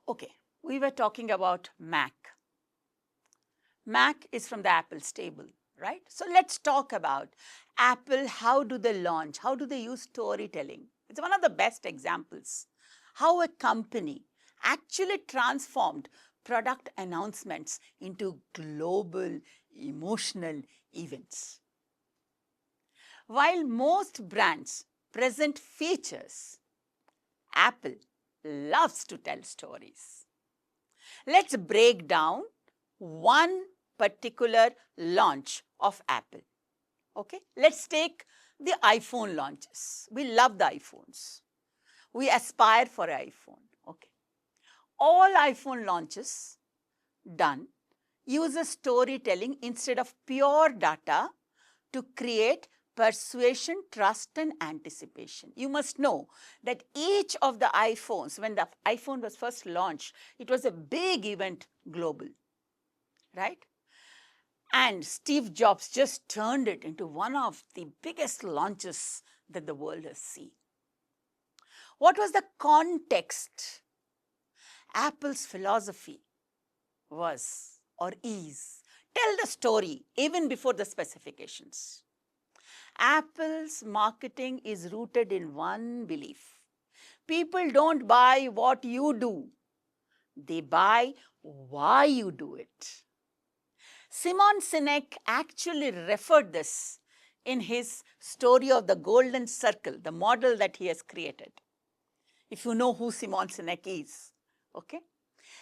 Okay, we were talking about Mac. Mac is from the Apple stable, right? So let's talk about Apple. How do they launch? How do they use storytelling? It's one of the best examples. How a company actually transformed product announcements into global emotional events. While most brands present features, Apple loves to tell stories. Let's break down one particular launch of Apple. Okay, let's take the iPhone launches. We love the iPhones. We aspire for an iPhone. Okay, all iPhone launches done uses storytelling instead of pure data to create persuasion, trust, and anticipation. You must know that each of the iPhones, when the iPhone was first launched, it was a big event global, right? And Steve Jobs just turned it into one of the biggest launches that the world has seen. What was the context? Apple's philosophy was or is tell the story even before the specifications. Apple's marketing is rooted in one belief. People don't buy what you do. They buy why you do it. Simon Sinek actually referred this in his story of the golden circle, the model that he has created. If you know who Simon Sinek is, okay?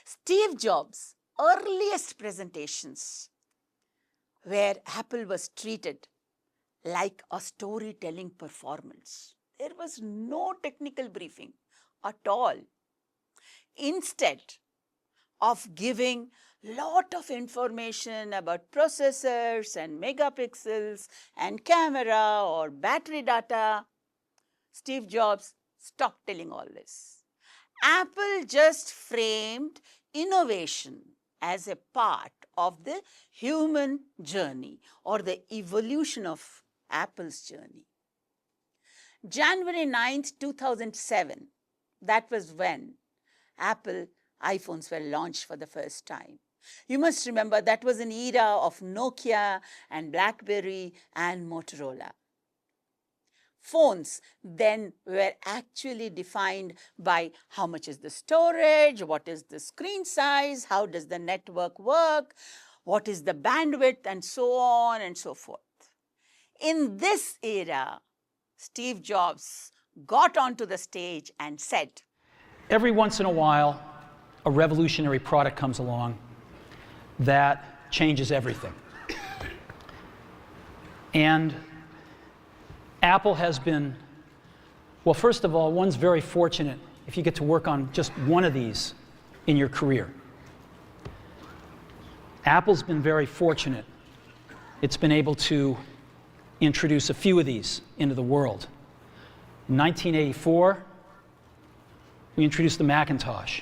Steve Jobs' earliest presentations where Apple was treated like a storytelling performance. There was no technical briefing at all. Instead of giving lot of information about processors and megapixels and camera or battery data, Steve Jobs stopped telling all this. Apple just framed innovation as a part of the human journey or the evolution of Apple's journey. January 9th, 2007, that was when Apple iPhones were launched for the first time. You must remember that was an era of Nokia and BlackBerry and Motorola. Phones then were actually defined by how much is the storage, what is the screen size, how does the network work, what is the bandwidth, and so on and so forth. In this era, Steve Jobs got onto the stage and said, every once in a while, a revolutionary product comes along that changes everything. And Apple has been, well, first of all, one's very fortunate if you get to work on just one of these in your career. Apple's been very fortunate. It's been able to introduce a few of these into the world. In 1984, we introduced the Macintosh.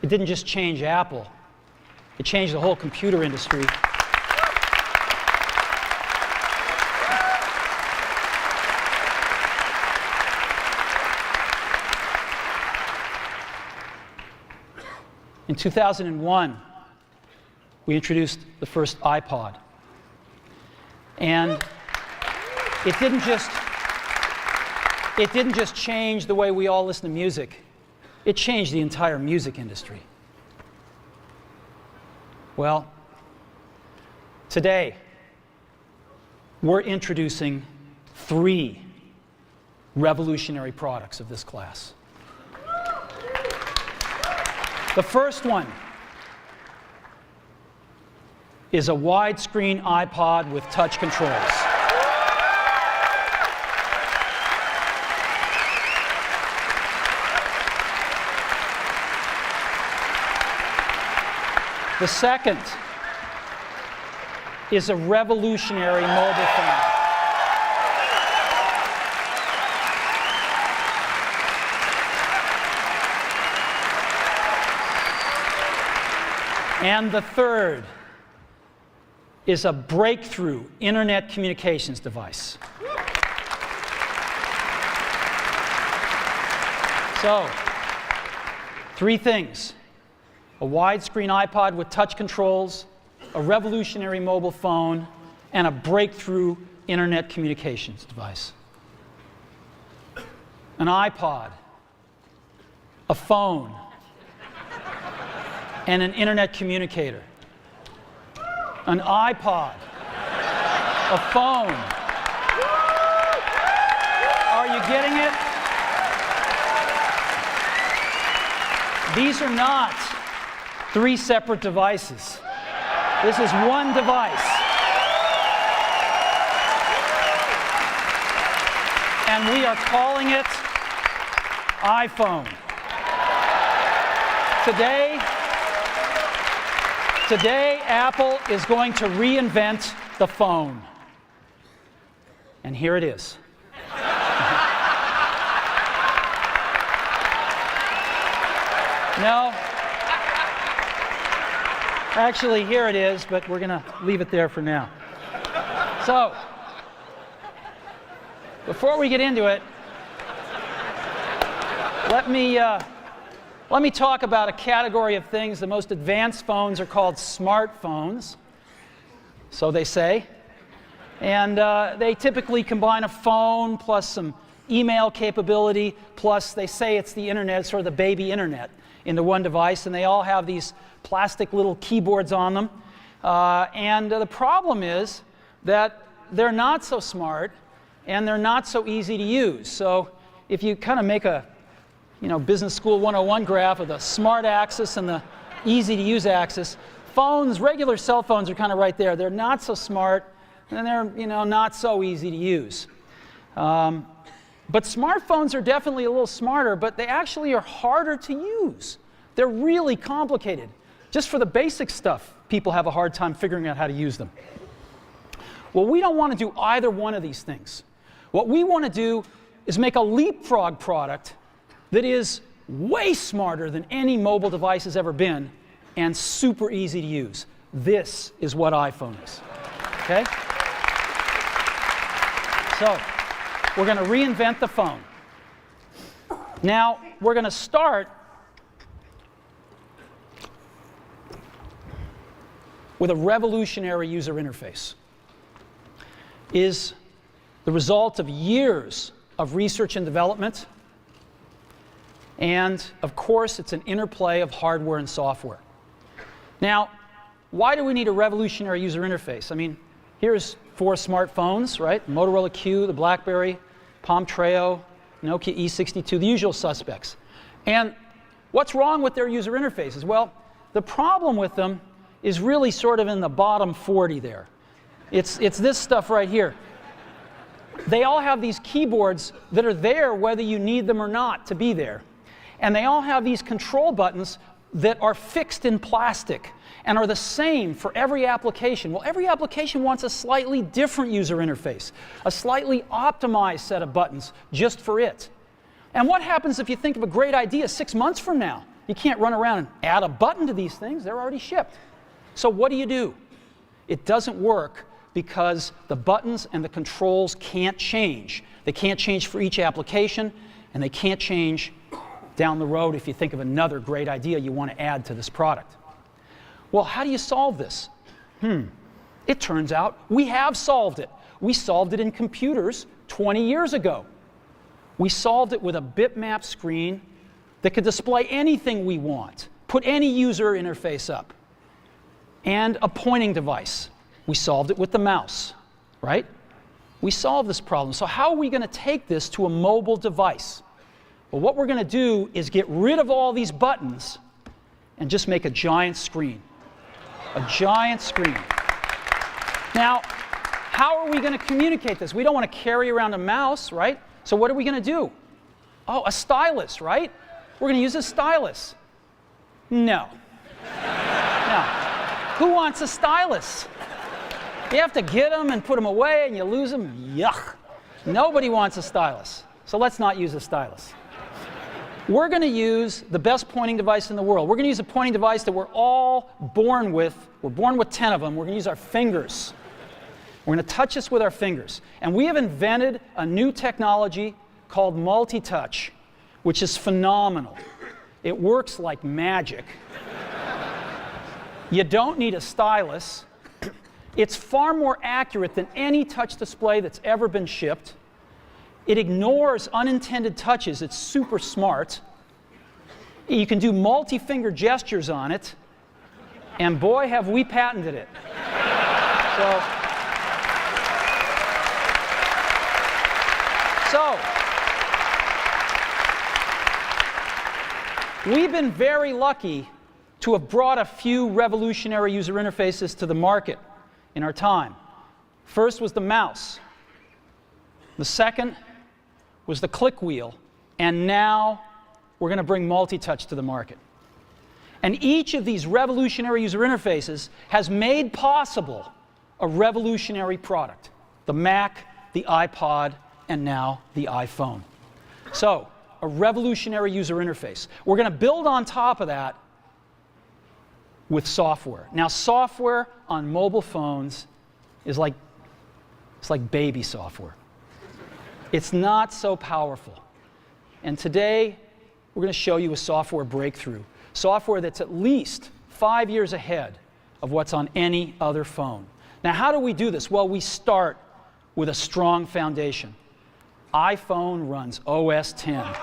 It didn't just change Apple, it changed the whole computer industry. In 2001, we introduced the first iPod. And it didn't just change the way we all listen to music. It changed the entire music industry. Well, today, we're introducing 3 revolutionary products of this class. The first one is a widescreen iPod with touch controls. The second is a revolutionary mobile phone. And the third is a breakthrough internet communications device. So, Three things: a widescreen iPod with touch controls, a revolutionary mobile phone, and a breakthrough internet communications device. An iPod, a phone, and an internet communicator. An iPod, a phone. Are you getting it? These are not three separate devices. This is one device. And we are calling it iPhone. Today, Apple is going to reinvent the phone. And here it is. No. Actually, here it is, but we're going to leave it there for now. So, before we get into it, let me talk about a category of things. The most advanced phones are called smartphones, so they say. And they typically combine a phone plus some email capability, plus they say it's the internet, sort of the baby internet, into one device, and they all have these plastic little keyboards on them. And the problem is that they're not so smart and they're not so easy to use. So if you kind of make a Business School 101 graph of the smart axis and the easy to use axis, phones, regular cell phones are kind of right there. They're not so smart and they're not so easy to use. But smartphones are definitely a little smarter, but they actually are harder to use. They're really complicated. Just for the basic stuff, people have a hard time figuring out how to use them. Well, we don't want to do either one of these things. What we want to do is make a leapfrog product that is way smarter than any mobile device has ever been and super easy to use. This is what iPhone is. Okay? So, we're going to reinvent the phone. Now, we're going to start with a revolutionary user interface. It is the result of years of research and development, and of course, it's an interplay of hardware and software. Now, why do we need a revolutionary user interface? I mean, here's 4 smartphones, right? Motorola Q, the BlackBerry, Palm Treo, Nokia E62, the usual suspects. And what's wrong with their user interfaces? Well, the problem with them is really sort of in the bottom 40 there. It's this stuff right here. They all have these keyboards that are there whether you need them or not to be there. And they all have these control buttons that are fixed in plastic and are the same for every application. Well, every application wants a slightly different user interface, a slightly optimized set of buttons just for it. And what happens if you think of a great idea 6 months from now? You can't run around and add a button to these things. They're already shipped. So what do? It doesn't work because the buttons and the controls can't change. They can't change for each application, and they can't change down the road if you think of another great idea you want to add to this product. Well, how do you solve this? It turns out we have solved it. We solved it in computers 20 years ago. We solved it with a bitmap screen that could display anything we want, put any user interface up, and a pointing device. We solved it with the mouse, right? We solved this problem. So how are we going to take this to a mobile device? Well, what we're going to do is get rid of all these buttons and just make a giant screen. A giant screen. Now, how are we going to communicate this? We don't want to carry around a mouse, right? So what are we going to do? Oh, a stylus, right? We're going to use a stylus. No. No. Who wants a stylus? You have to get them and put them away and you lose them. Yuck. Nobody wants a stylus. So let's not use a stylus. We're going to use the best pointing device in the world. We're going to use a pointing device that we're all born with. We're born with 10 of them. We're going to use our fingers. We're going to touch this with our fingers. And we have invented a new technology called multi-touch, which is phenomenal. It works like magic. You don't need a stylus. It's far more accurate than any touch display that's ever been shipped. It ignores unintended touches. It's super smart. You can do multi-finger gestures on it. And boy, have we patented it. So, we've been very lucky to have brought a few revolutionary user interfaces to the market in our time. First was the mouse. The second was the click wheel. And now we're going to bring multi-touch to the market. And each of these revolutionary user interfaces has made possible a revolutionary product. The Mac, the iPod, and now the iPhone. So, a revolutionary user interface. We're going to build on top of that with software. Now, software on mobile phones is like baby software. It's not so powerful. And today, we're going to show you a software breakthrough. Software that's at least 5 years ahead of what's on any other phone. Now, how do we do this? Well, we start with a strong foundation. iPhone runs OS X. Now,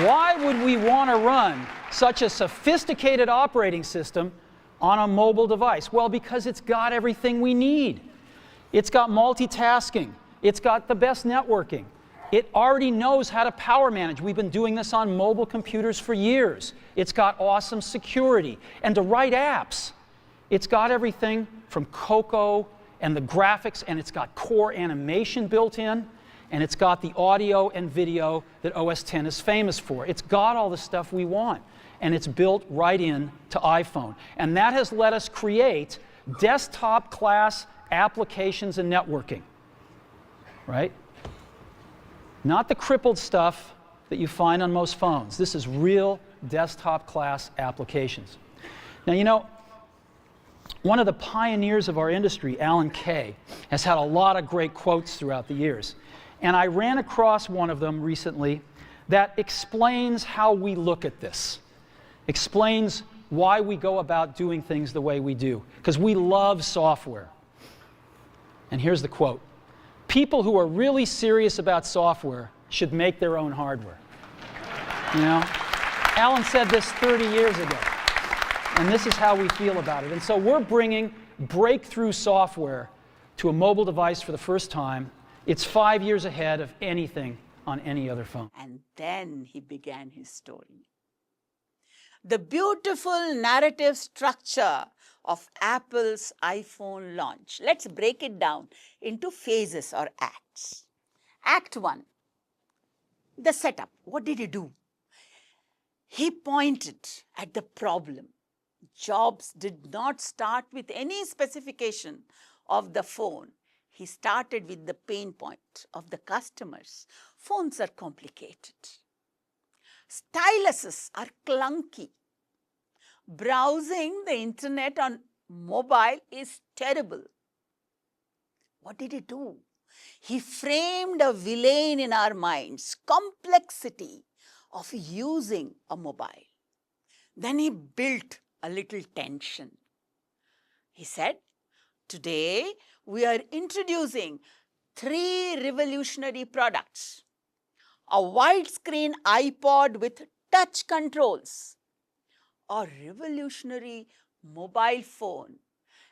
why would we want to run such a sophisticated operating system on a mobile device? Well, because it's got everything we need. It's got multitasking. It's got the best networking. It already knows how to power manage. We've been doing this on mobile computers for years. It's got awesome security. And to write apps, it's got everything from Cocoa and the graphics, and it's got core animation built in, and it's got the audio and video that OS X is famous for. It's got all the stuff we want, and it's built right in to iPhone. And that has let us create desktop-class applications and networking, right? Not the crippled stuff that you find on most phones. This is real desktop-class applications. Now, you know, one of the pioneers of our industry, Alan Kay, has had a lot of great quotes throughout the years. And I ran across one of them recently that explains how we look at this, explains why we go about doing things the way we do, because we love software. And here's the quote. People who are really serious about software should make their own hardware. You know? Alan said this 30 years ago. And this is how we feel about it. And so we're bringing breakthrough software to a mobile device for the first time. It's 5 years ahead of anything on any other phone. And then he began his story. The beautiful narrative structure of Apple's iPhone launch. Let's break it down into phases or acts. Act 1, the setup. What did he do? He pointed at the problem. Jobs did not start with any specification of the phone. He started with the pain point of the customers. Phones are complicated. Styluses are clunky. Browsing the internet on mobile is terrible. What did he do? He framed a villain in our minds, complexity of using a mobile. Then he built a little tension. He said, today we are introducing 3 revolutionary products. A widescreen iPod with touch controls, a revolutionary mobile phone,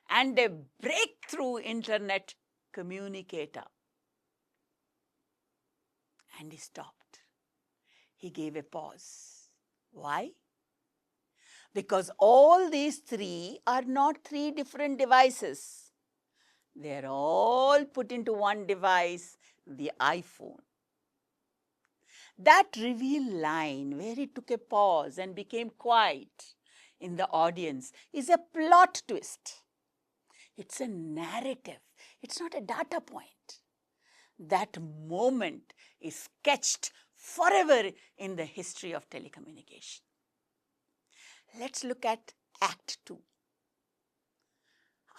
and a breakthrough internet communicator. And he stopped. He gave a pause. Why? Because all these 3 are not 3 different devices. They're all put into one device, the iPhone. That reveal line where he took a pause and became quiet in the audience is a plot twist. It's a narrative. It's not a data point. That moment is sketched forever in the history of telecommunication. Let's look at Act 2.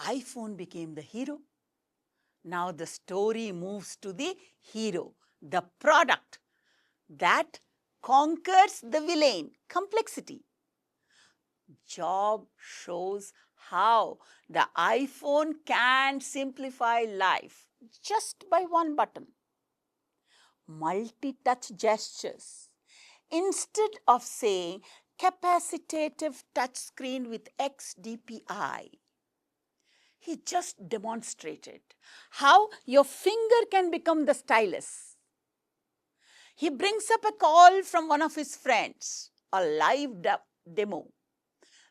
iPhone became the hero Now the story moves to the hero, the product that conquers the villain, complexity. Job shows how the iPhone can simplify life just by one button. Multi-touch gestures. Instead of saying capacitive touchscreen with XDPI, he just demonstrated how your finger can become the stylus. He brings up a call from one of his friends, a live demo.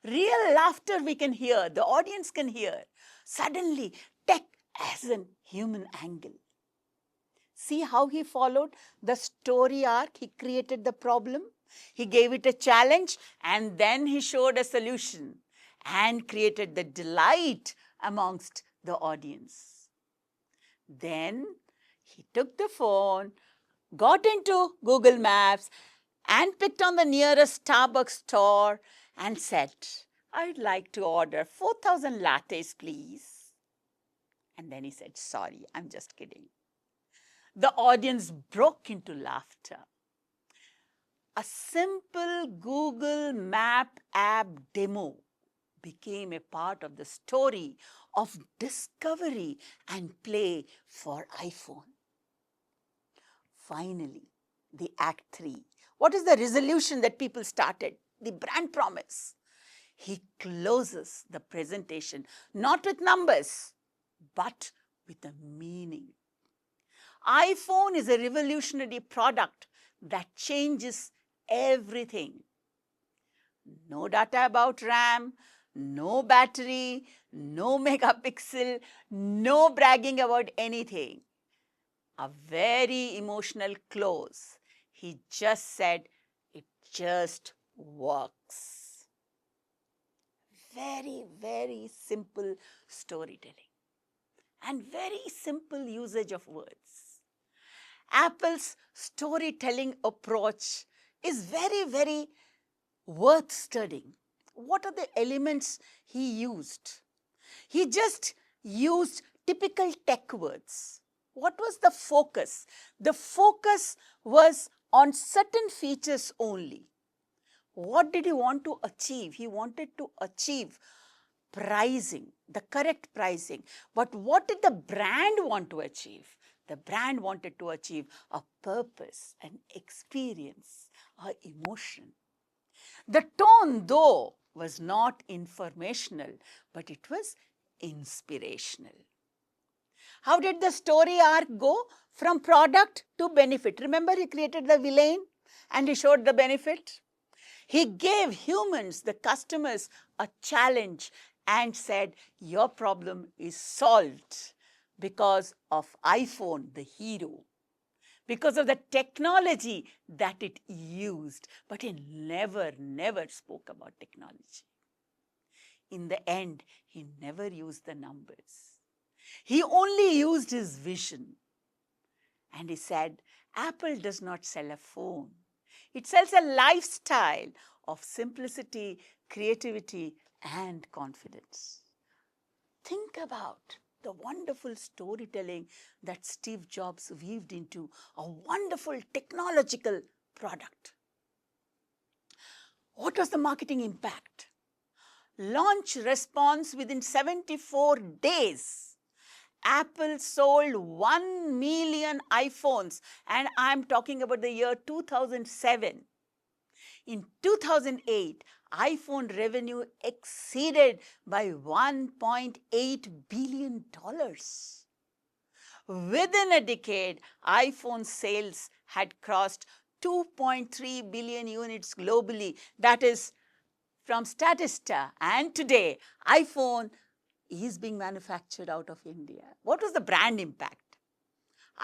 Real laughter we can hear, the audience can hear. Suddenly, tech as an human angle. See how he followed the story arc? He created the problem, he gave it a challenge, and then he showed a solution and created the delight amongst the audience. Then he took the phone, got into Google Maps, and picked on the nearest Starbucks store and said, I'd like to order 4,000 lattes, please. And then he said, sorry, I'm just kidding. The audience broke into laughter. A simple Google Map app demo became a part of the story of discovery and play for iPhone. Finally, the Act 3. What is the resolution that people started? The brand promise. He closes the presentation not with numbers, but with a meaning. iPhone is a revolutionary product that changes everything. No data about RAM, no battery, no megapixel, no bragging about anything. A very emotional close. He just said, it just works. Very, very simple storytelling and very simple usage of words. Apple's storytelling approach is very, very worth studying. What are the elements he used? He just used typical tech words. What was the focus? The focus was on certain features only. What did he want to achieve? He wanted to achieve pricing, the correct pricing. But what did the brand want to achieve? The brand wanted to achieve a purpose, an experience, an emotion. The tone, though, was not informational, but it was inspirational. How did the story arc go? From product to benefit. Remember, he created the villain and he showed the benefit. He gave humans, the customers, a challenge and said, your problem is solved because of iPhone, the hero, because of the technology that it used. But he never spoke about technology. In the end, he never used the numbers. He only used his vision. And he said, Apple does not sell a phone. It sells a lifestyle of simplicity, creativity, and confidence. Think about the wonderful storytelling that Steve Jobs weaved into a wonderful technological product. What was the marketing impact? Launch response within 74 days. Apple sold 1 million iPhones, and I'm talking about the year 2007. In 2008, iPhone revenue exceeded by $1.8 billion. Within a decade, iPhone sales had crossed 2.3 billion units globally. That is from Statista. And today, iPhone is being manufactured out of India. What was the brand impact?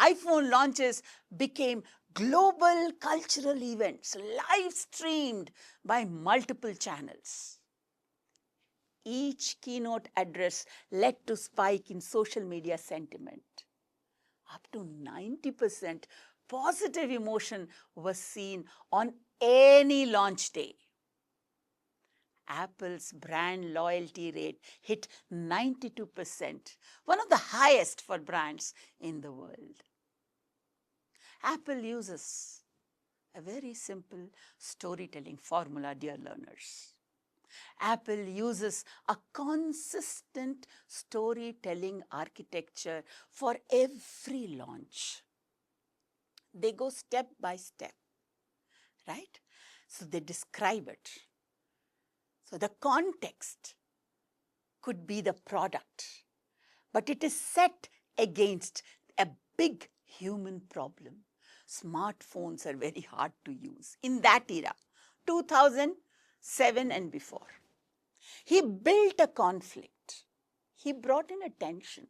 iPhone launches became global cultural events, live streamed by multiple channels. Each keynote address led to spike in social media sentiment. Up to 90% positive emotion was seen on any launch day. Apple's brand loyalty rate hit 92%, one of the highest for brands in the world. Apple uses a very simple storytelling formula, dear learners. Apple uses a consistent storytelling architecture for every launch. They go step by step, right? So they describe it. So the context could be the product, but it is set against a big human problem. Smartphones are very hard to use in that era, 2007 and before. He built a conflict. He brought in a tension.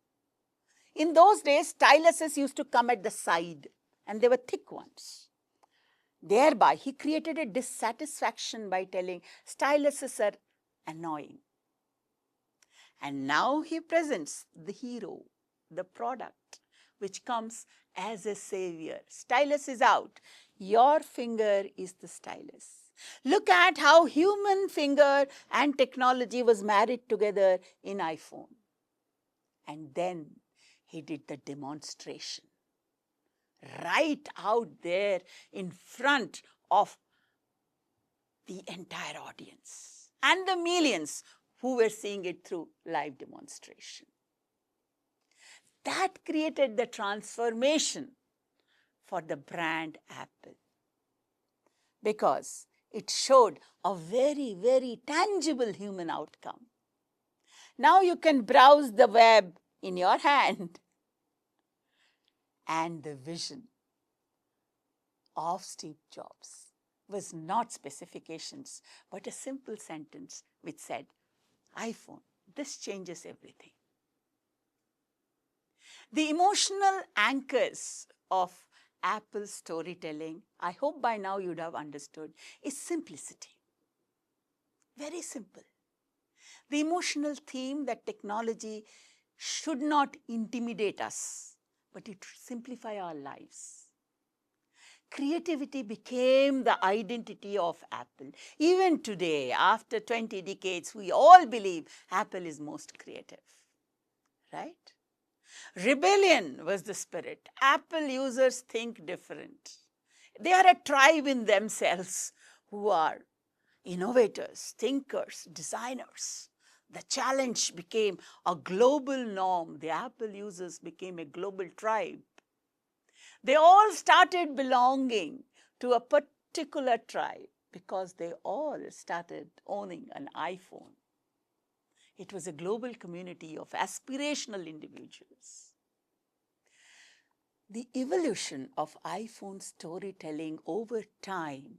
In those days, styluses used to come at the side, and they were thick ones. Thereby, he created a dissatisfaction by telling styluses are annoying. And now he presents the hero, the product, which comes as a savior. Stylus is out. Your finger is the stylus. Look at how human finger and technology was married together in iPhone. And then he did the demonstration right out there in front of the entire audience and the millions who were seeing it through live demonstration. That created the transformation for the brand Apple, because it showed a very, very tangible human outcome. Now you can browse the web in your hand, and the vision of Steve Jobs was not specifications, but a simple sentence which said, iPhone, this changes everything. The emotional anchors of Apple's storytelling, I hope by now you'd have understood, is simplicity. Very simple. The emotional theme that technology should not intimidate us, but it should simplify our lives. Creativity became the identity of Apple. Even today, after 20 decades, we all believe Apple is most creative, right? Rebellion was the spirit. Apple users think different. They are a tribe in themselves who are innovators, thinkers, designers. The challenge became a global norm. The Apple users became a global tribe. They all started belonging to a particular tribe because they all started owning an iPhone. It was a global community of aspirational individuals. The evolution of iPhone storytelling over time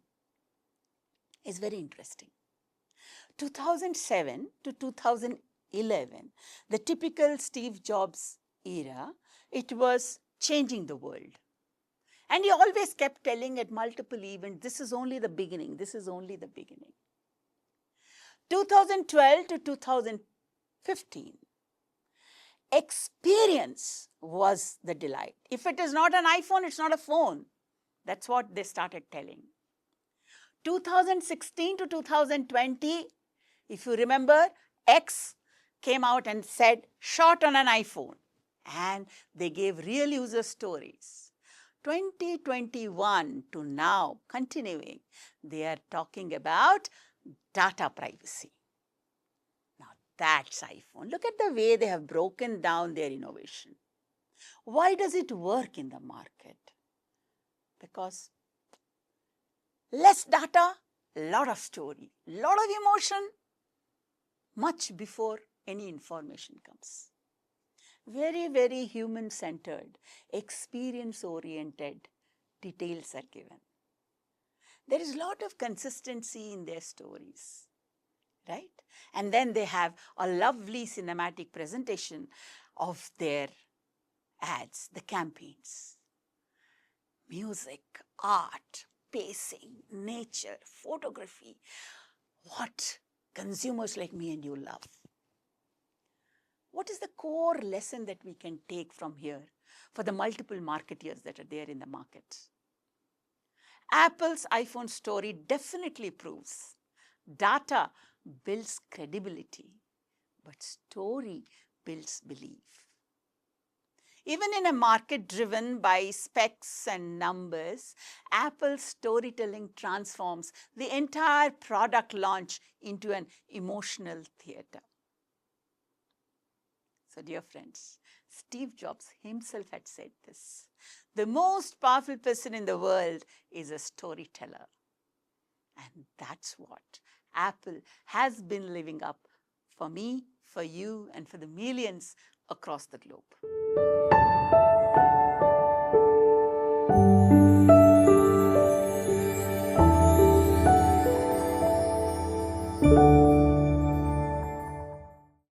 is very interesting. 2007 to 2011, the typical Steve Jobs era, it was changing the world. And he always kept telling at multiple events, this is only the beginning, this is only the beginning. 2012 to 2015, experience was the delight. If it is not an iPhone, it's not a phone. That's what they started telling. 2016 to 2020, if you remember, X came out and said, shot on an iPhone. And they gave real user stories. 2021 to now, continuing, they are talking about data privacy. Now that's iPhone. Look at the way they have broken down their innovation. Why does it work in the market? Because less data, lot of story, lot of emotion, much before any information comes. Very, very human-centered, experience-oriented details are given. There is a lot of consistency in their stories, right? And then they have a lovely cinematic presentation of their ads, the campaigns. Music, art, pacing, nature, photography, what consumers like me and you love. What is the core lesson that we can take from here for the multiple marketeers that are there in the market? Apple's iPhone story definitely proves data builds credibility, but story builds belief. Even in a market driven by specs and numbers, Apple's storytelling transforms the entire product launch into an emotional theater. So, dear friends, Steve Jobs himself had said this: the most powerful person in the world is a storyteller. And that's what Apple has been living up for me, for you, and for the millions across the globe.